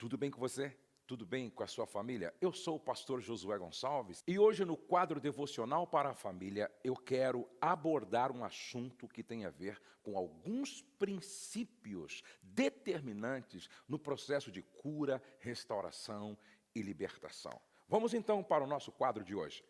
Tudo bem com você? Tudo bem com a sua família? Eu sou o pastor Josué Gonçalves e hoje no quadro Devocional para a Família eu quero abordar um assunto que tem a ver com alguns princípios determinantes no processo de cura, restauração e libertação. Vamos então para o nosso quadro de hoje.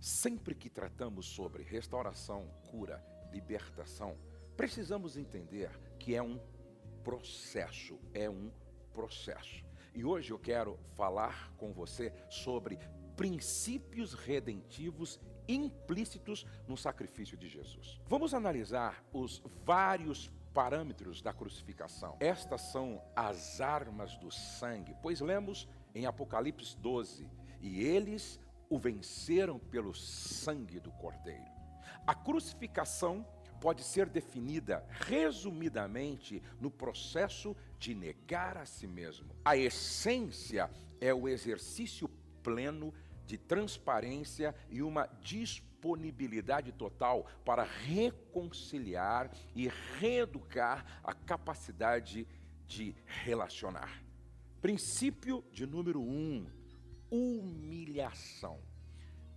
Sempre que tratamos sobre restauração, cura, libertação, precisamos entender que é um processo, E hoje eu quero falar com você sobre princípios redentivos implícitos no sacrifício de Jesus. Vamos analisar os vários parâmetros da crucificação. Estas são as armas do sangue, pois lemos em Apocalipse 12, e eles o venceram pelo sangue do Cordeiro. A crucificação pode ser definida resumidamente no processo de negar a si mesmo. A essência é o exercício pleno de transparência e uma disponibilidade total para reconciliar e reeducar a capacidade de relacionar. Princípio de número 1. Humilhação.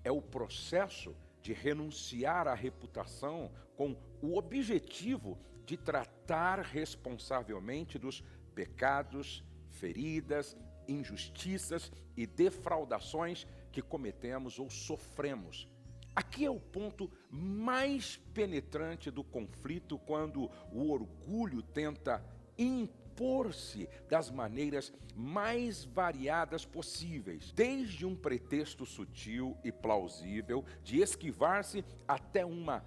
É o processo de renunciar à reputação com o objetivo de tratar responsavelmente dos pecados, feridas, injustiças e defraudações que cometemos ou sofremos. Aqui é o ponto mais penetrante do conflito, quando o orgulho tenta impor-se das maneiras mais variadas possíveis, desde um pretexto sutil e plausível de esquivar-se até uma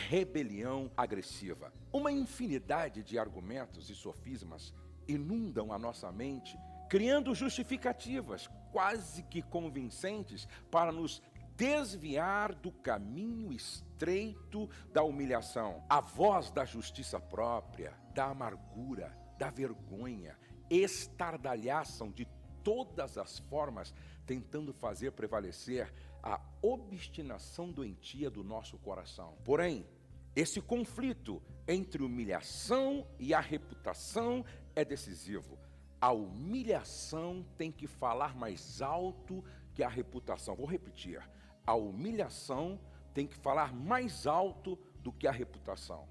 rebelião agressiva. Uma infinidade de argumentos e sofismas inundam a nossa mente, criando justificativas quase que convincentes para nos desviar do caminho estreito da humilhação. A voz da justiça própria, da amargura, da vergonha, estardalhaçam de todas as formas, tentando fazer prevalecer a obstinação doentia do nosso coração. Porém, esse conflito entre humilhação e a reputação é decisivo. A humilhação tem que falar mais alto que a reputação. Vou repetir. A humilhação tem que falar mais alto do que a reputação.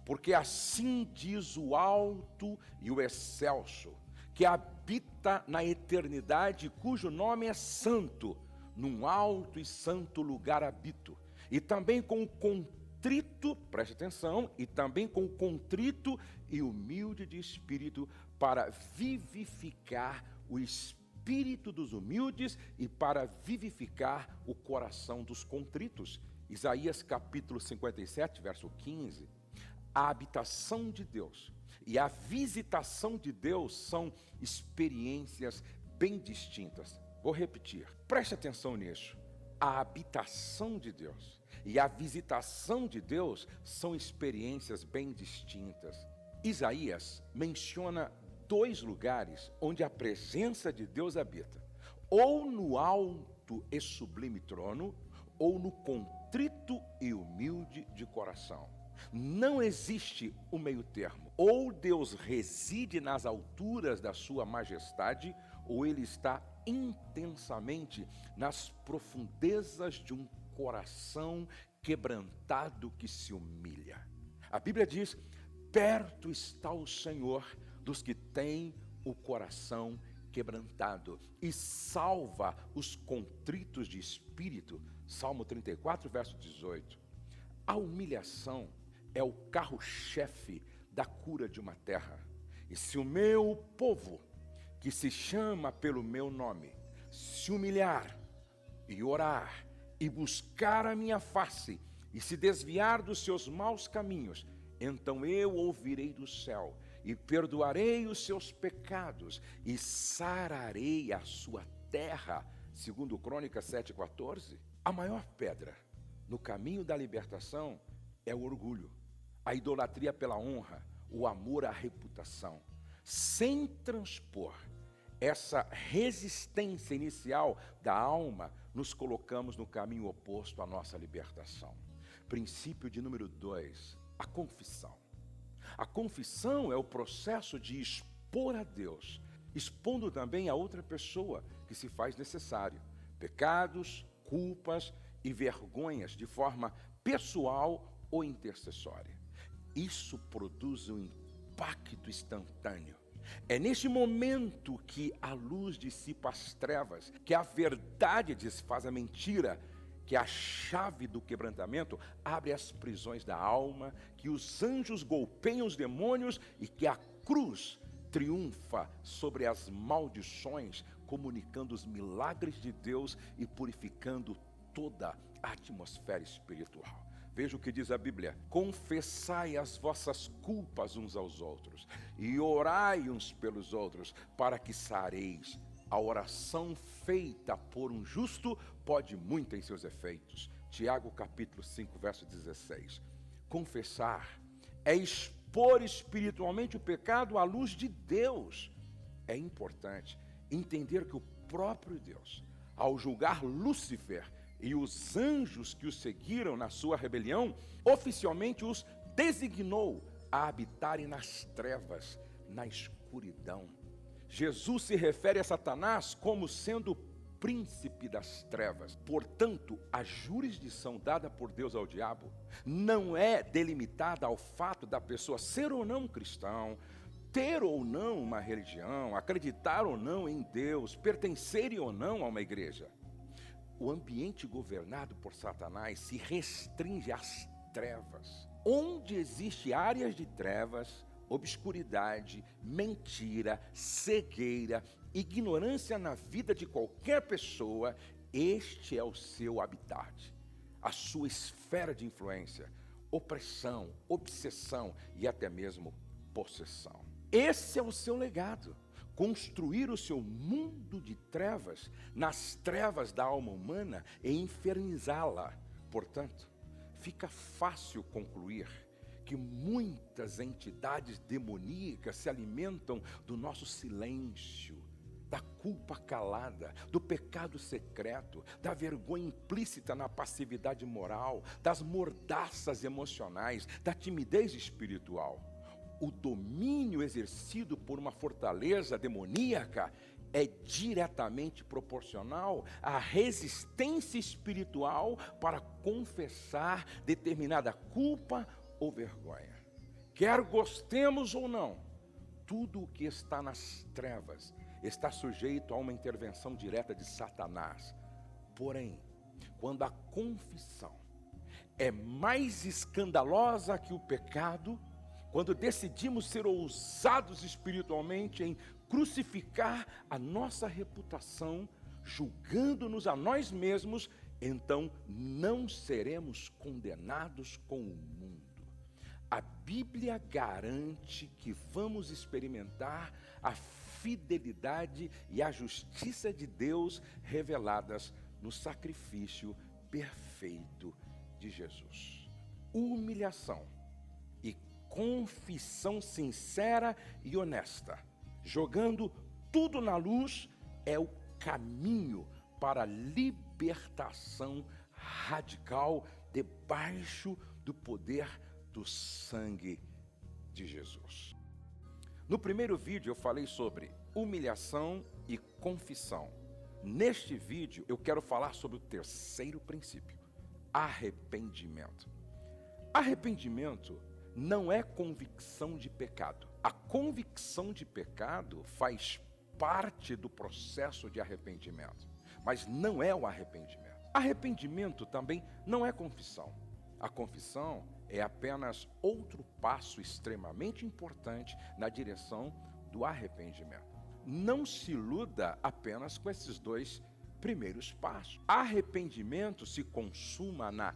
Porque assim diz o alto e o excelso, que habita na eternidade, cujo nome é santo. Num alto e santo lugar habito. E também com o contrito, preste atenção, e também com o contrito e humilde de espírito, para vivificar o espírito dos humildes e para vivificar o coração dos contritos. Isaías capítulo 57, verso 15. A habitação de Deus e a visitação de Deus são experiências bem distintas. Vou repetir, preste atenção nisso. A habitação de Deus e a visitação de Deus são experiências bem distintas. Isaías menciona 2 lugares onde a presença de Deus habita: ou no alto e sublime trono, ou no contrito e humilde de coração. Não existe o meio termo. Ou Deus reside nas alturas da sua majestade, ou Ele está intensamente nas profundezas de um coração quebrantado que se humilha. A Bíblia diz: perto está o Senhor dos que têm o coração quebrantado e salva os contritos de espírito. Salmo 34, verso 18. A humilhação é o carro-chefe da cura de uma terra. E se o meu povo, que se chama pelo meu nome, se humilhar e orar e buscar a minha face e se desviar dos seus maus caminhos, então eu ouvirei do céu e perdoarei os seus pecados e sararei a sua terra. Segundo Crônicas 7,14. A maior pedra no caminho da libertação é o orgulho, a idolatria pela honra, o amor à reputação. Sem transpor essa resistência inicial da alma, nos colocamos no caminho oposto à nossa libertação. Princípio de número 2, a confissão. A confissão é o processo de expor a Deus, expondo também a outra pessoa que se faz necessário, pecados, culpas e vergonhas de forma pessoal ou intercessória. Isso produz um impacto instantâneo. É neste momento que a luz dissipa as trevas, que a verdade desfaz a mentira, que a chave do quebrantamento abre as prisões da alma, que os anjos golpeiam os demônios e que a cruz triunfa sobre as maldições, comunicando os milagres de Deus e purificando toda a atmosfera espiritual. Veja o que diz a Bíblia: confessai as vossas culpas uns aos outros e orai uns pelos outros para que sareis. A oração feita por um justo pode muito em seus efeitos. Tiago capítulo 5, verso 16. Confessar é expor espiritualmente o pecado à luz de Deus. É importante entender que o próprio Deus, ao julgar Lúcifer e os anjos que o seguiram na sua rebelião, oficialmente os designou a habitarem nas trevas, na escuridão. Jesus se refere a Satanás como sendo o príncipe das trevas. Portanto, a jurisdição dada por Deus ao diabo não é delimitada ao fato da pessoa ser ou não cristão, ter ou não uma religião, acreditar ou não em Deus, pertencer ou não a uma igreja. O ambiente governado por Satanás se restringe às trevas. Onde existe áreas de trevas, obscuridade, mentira, cegueira, ignorância na vida de qualquer pessoa, este é o seu habitat, a sua esfera de influência, opressão, obsessão e até mesmo possessão. Esse é o seu legado, construir o seu mundo de trevas nas trevas da alma humana e infernizá-la. Portanto, fica fácil concluir que muitas entidades demoníacas se alimentam do nosso silêncio, da culpa calada, do pecado secreto, da vergonha implícita na passividade moral, das mordaças emocionais, da timidez espiritual. O domínio exercido por uma fortaleza demoníaca é diretamente proporcional à resistência espiritual para confessar determinada culpa ou vergonha. Quer gostemos ou não, tudo o que está nas trevas está sujeito a uma intervenção direta de Satanás. Porém, quando a confissão é mais escandalosa que o pecado, quando decidimos ser ousados espiritualmente em crucificar a nossa reputação, julgando-nos a nós mesmos, então não seremos condenados com o mundo. A Bíblia garante que vamos experimentar a fidelidade e a justiça de Deus reveladas no sacrifício perfeito de Jesus. Humilhação e confissão sincera e honesta, jogando tudo na luz, é o caminho para a libertação radical debaixo do poder do sangue de Jesus. No primeiro vídeo eu falei sobre humilhação e confissão. Neste vídeo eu quero falar sobre o terceiro princípio, arrependimento. Arrependimento não é convicção de pecado. A convicção de pecado faz parte do processo de arrependimento, mas não é o arrependimento. Arrependimento também não é confissão. A confissão é apenas outro passo extremamente importante na direção do arrependimento. Não se iluda apenas com esses dois primeiros passos. Arrependimento se consuma na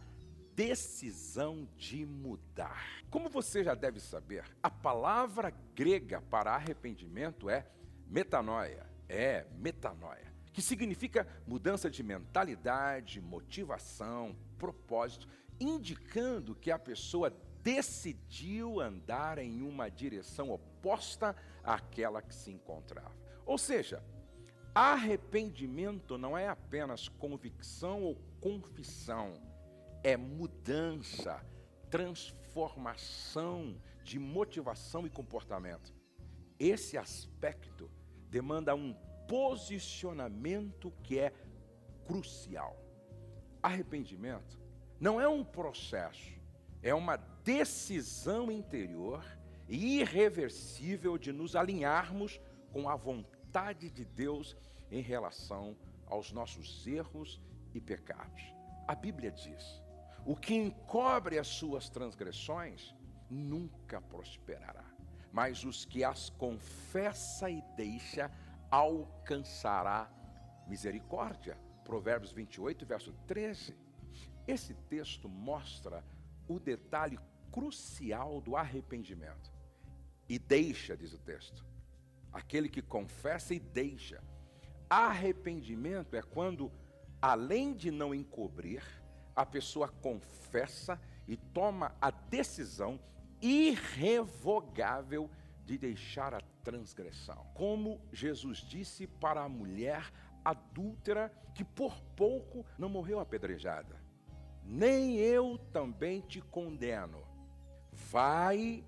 decisão de mudar. Como você já deve saber, a palavra grega para arrependimento é metanoia, que significa mudança de mentalidade, motivação, propósito, indicando que a pessoa decidiu andar em uma direção oposta àquela que se encontrava. Ou seja, arrependimento não é apenas convicção ou confissão, é mudança, transformação de motivação e comportamento. Esse aspecto demanda um posicionamento que é crucial. Arrependimento não é um processo, é uma decisão interior e irreversível de nos alinharmos com a vontade de Deus em relação aos nossos erros e pecados. A Bíblia diz: o que encobre as suas transgressões nunca prosperará, mas os que as confessa e deixa alcançará misericórdia. Provérbios 28, verso 13. Esse texto mostra o detalhe crucial do arrependimento. E deixa, diz o texto, aquele que confessa e deixa. Arrependimento é quando, além de não encobrir, a pessoa confessa e toma a decisão irrevogável de deixar a transgressão. Como Jesus disse para a mulher adúltera que por pouco não morreu apedrejada: nem eu também te condeno. Vai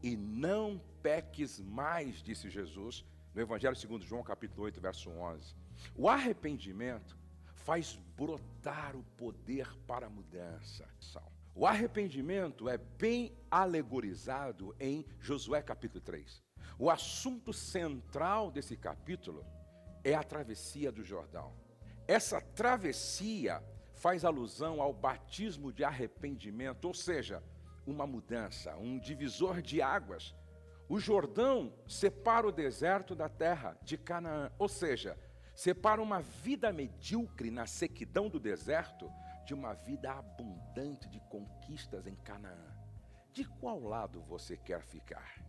e não peques mais, disse Jesus no Evangelho segundo João, capítulo 8, verso 11. O arrependimento faz brotar o poder para a mudança. O arrependimento é bem alegorizado em Josué capítulo 3. O assunto central desse capítulo é a travessia do Jordão. Essa travessia faz alusão ao batismo de arrependimento, ou seja, uma mudança, um divisor de águas. O Jordão separa o deserto da terra de Canaã, ou seja, separa uma vida medíocre na sequidão do deserto de uma vida abundante de conquistas em Canaã. De qual lado você quer ficar?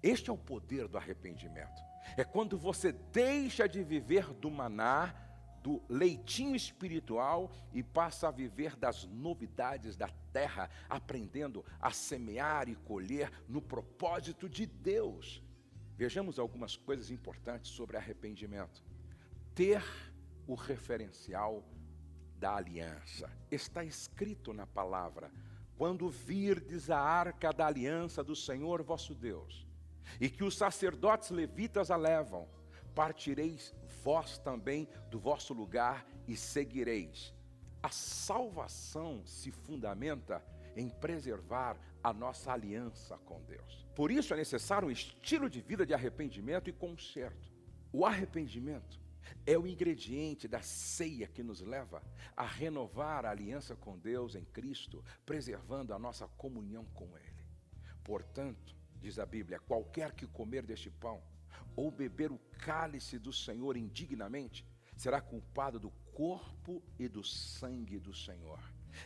Este é o poder do arrependimento. É quando você deixa de viver do maná, do leitinho espiritual, e passa a viver das novidades da terra, aprendendo a semear e colher no propósito de Deus. Vejamos algumas coisas importantes sobre arrependimento. Ter o referencial da aliança. Está escrito na palavra: quando virdes a arca da aliança do Senhor vosso Deus, e que os sacerdotes levitas a levam, partireis vós também do vosso lugar e seguireis. A salvação se fundamenta em preservar a nossa aliança com Deus. Por isso é necessário um estilo de vida de arrependimento e conserto. O arrependimento é o ingrediente da ceia que nos leva a renovar a aliança com Deus em Cristo, preservando a nossa comunhão com Ele. Portanto, diz a Bíblia, qualquer que comer deste pão ou beber o cálice do Senhor indignamente, será culpado do corpo e do sangue do Senhor.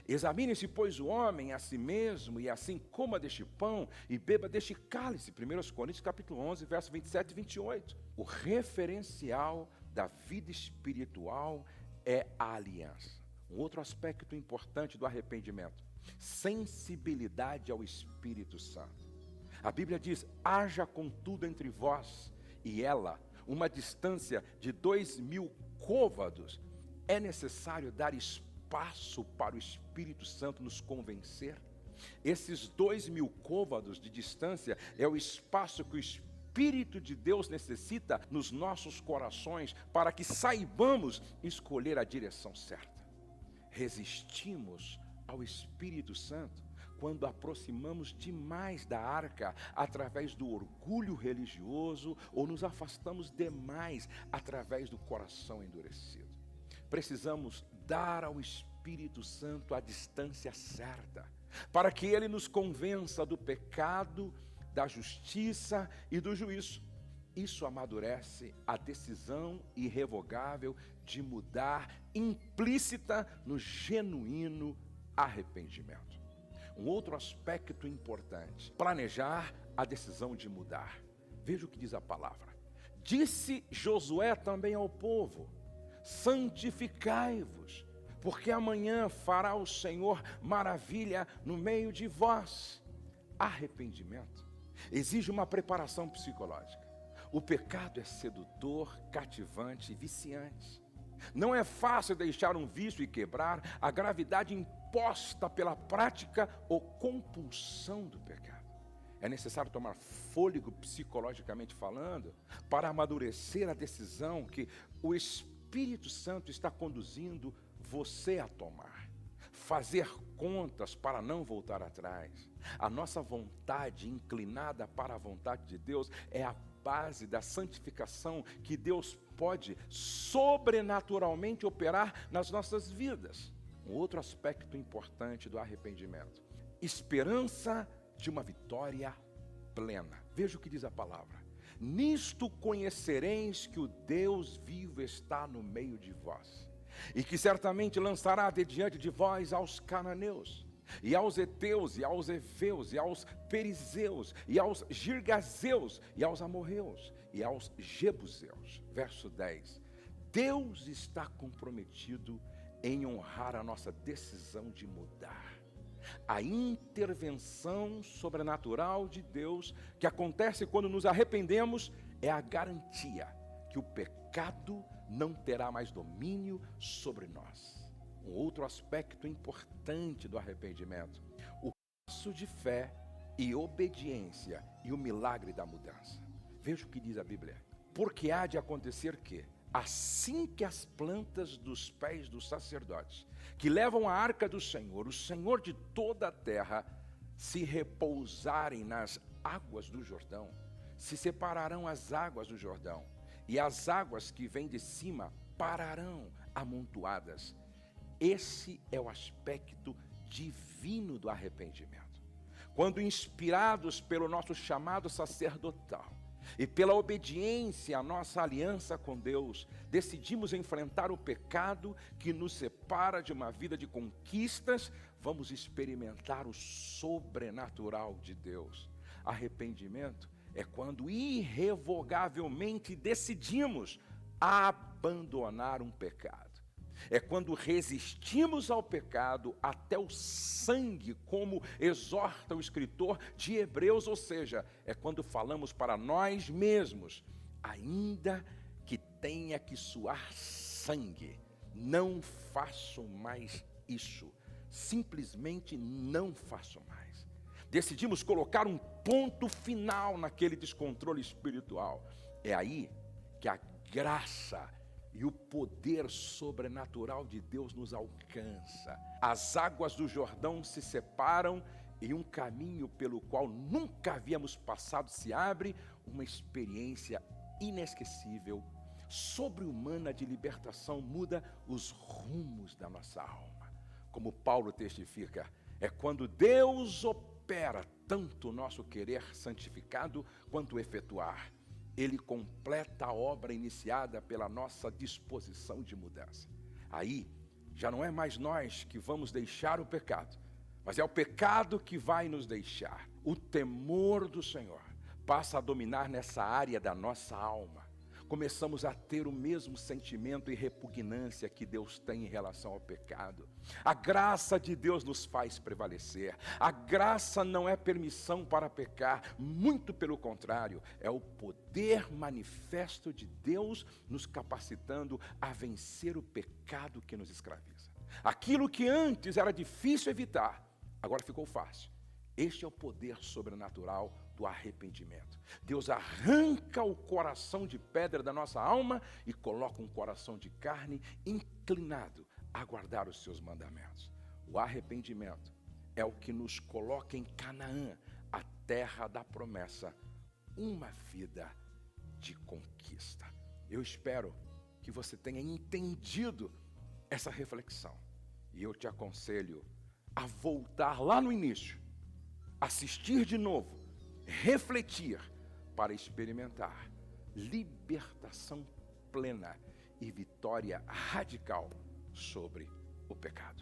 Examine-se, pois, o homem a si mesmo, e assim coma deste pão e beba deste cálice. 1 Coríntios capítulo 11, verso 27 e 28. O referencial da vida espiritual é a aliança. Um outro aspecto importante do arrependimento: sensibilidade ao Espírito Santo. A Bíblia diz: haja contudo entre vós e ela uma distância de 2.000 côvados. É necessário dar espaço para o Espírito Santo nos convencer. Esses 2.000 côvados de distância é o espaço que o Espírito de Deus necessita nos nossos corações para que saibamos escolher a direção certa. Resistimos ao Espírito Santo quando aproximamos demais da arca através do orgulho religioso ou nos afastamos demais através do coração endurecido. Precisamos dar ao Espírito Santo a distância certa, para que ele nos convença do pecado, da justiça e do juízo. Isso amadurece a decisão irrevogável de mudar, implícita no genuíno arrependimento. Um outro aspecto importante: planejar a decisão de mudar. Veja o que diz a palavra. Disse Josué também ao povo: santificai-vos, porque amanhã fará o Senhor maravilha no meio de vós. Arrependimento exige uma preparação psicológica. O pecado é sedutor, cativante e viciante. Não é fácil deixar um vício e quebrar a gravidade imposta pela prática ou compulsão do pecado. É necessário tomar fôlego psicologicamente falando para amadurecer a decisão que o Espírito Santo está conduzindo você a tomar. Fazer contas para não voltar atrás. A nossa vontade inclinada para a vontade de Deus é a base da santificação que Deus pode sobrenaturalmente operar nas nossas vidas. Um outro aspecto importante do arrependimento: esperança de uma vitória plena. Veja o que diz a palavra: nisto conhecereis que o Deus vivo está no meio de vós, e que certamente lançará de diante de vós aos cananeus, e aos heteus, e aos heveus, e aos perizeus, e aos girgazeus, e aos amorreus, e aos jebuseus. Verso 10. Deus está comprometido em honrar a nossa decisão de mudar. A intervenção sobrenatural de Deus que acontece quando nos arrependemos é a garantia que o pecado não terá mais domínio sobre nós. Um outro aspecto importante do arrependimento: o passo de fé e obediência e o milagre da mudança. Veja o que diz a Bíblia: porque há de acontecer que, assim que as plantas dos pés dos sacerdotes, que levam a arca do Senhor, o Senhor de toda a terra, se repousarem nas águas do Jordão, se separarão as águas do Jordão, e as águas que vêm de cima pararão amontoadas. Esse é o aspecto divino do arrependimento. Quando inspirados pelo nosso chamado sacerdotal e pela obediência à nossa aliança com Deus, decidimos enfrentar o pecado que nos separa de uma vida de conquistas, vamos experimentar o sobrenatural de Deus. Arrependimento é quando irrevogavelmente decidimos abandonar um pecado. É quando resistimos ao pecado até o sangue, como exorta o escritor de Hebreus, ou seja, é quando falamos para nós mesmos: ainda que tenha que suar sangue, não faço mais isso, simplesmente não faço mais. Decidimos colocar um ponto final naquele descontrole espiritual. É aí que a graça e o poder sobrenatural de Deus nos alcança. As águas do Jordão se separam e um caminho pelo qual nunca havíamos passado se abre, uma experiência inesquecível, sobre-humana de libertação muda os rumos da nossa alma. Como Paulo testifica, é quando Deus opera tanto o nosso querer santificado quanto o efetuar. Ele completa a obra iniciada pela nossa disposição de mudança. Aí, já não é mais nós que vamos deixar o pecado, mas é o pecado que vai nos deixar. O temor do Senhor passa a dominar nessa área da nossa alma. Começamos a ter o mesmo sentimento e repugnância que Deus tem em relação ao pecado. A graça de Deus nos faz prevalecer. A graça não é permissão para pecar, muito pelo contrário, é o poder manifesto de Deus nos capacitando a vencer o pecado que nos escraviza. Aquilo que antes era difícil evitar, agora ficou fácil. Este é o poder sobrenatural do arrependimento. Deus arranca o coração de pedra da nossa alma e coloca um coração de carne inclinado a guardar os seus mandamentos. O arrependimento é o que nos coloca em Canaã, a terra da promessa, uma vida de conquista. Eu espero que você tenha entendido essa reflexão e eu te aconselho a voltar lá no início, assistir de novo, refletir para experimentar libertação plena e vitória radical sobre o pecado.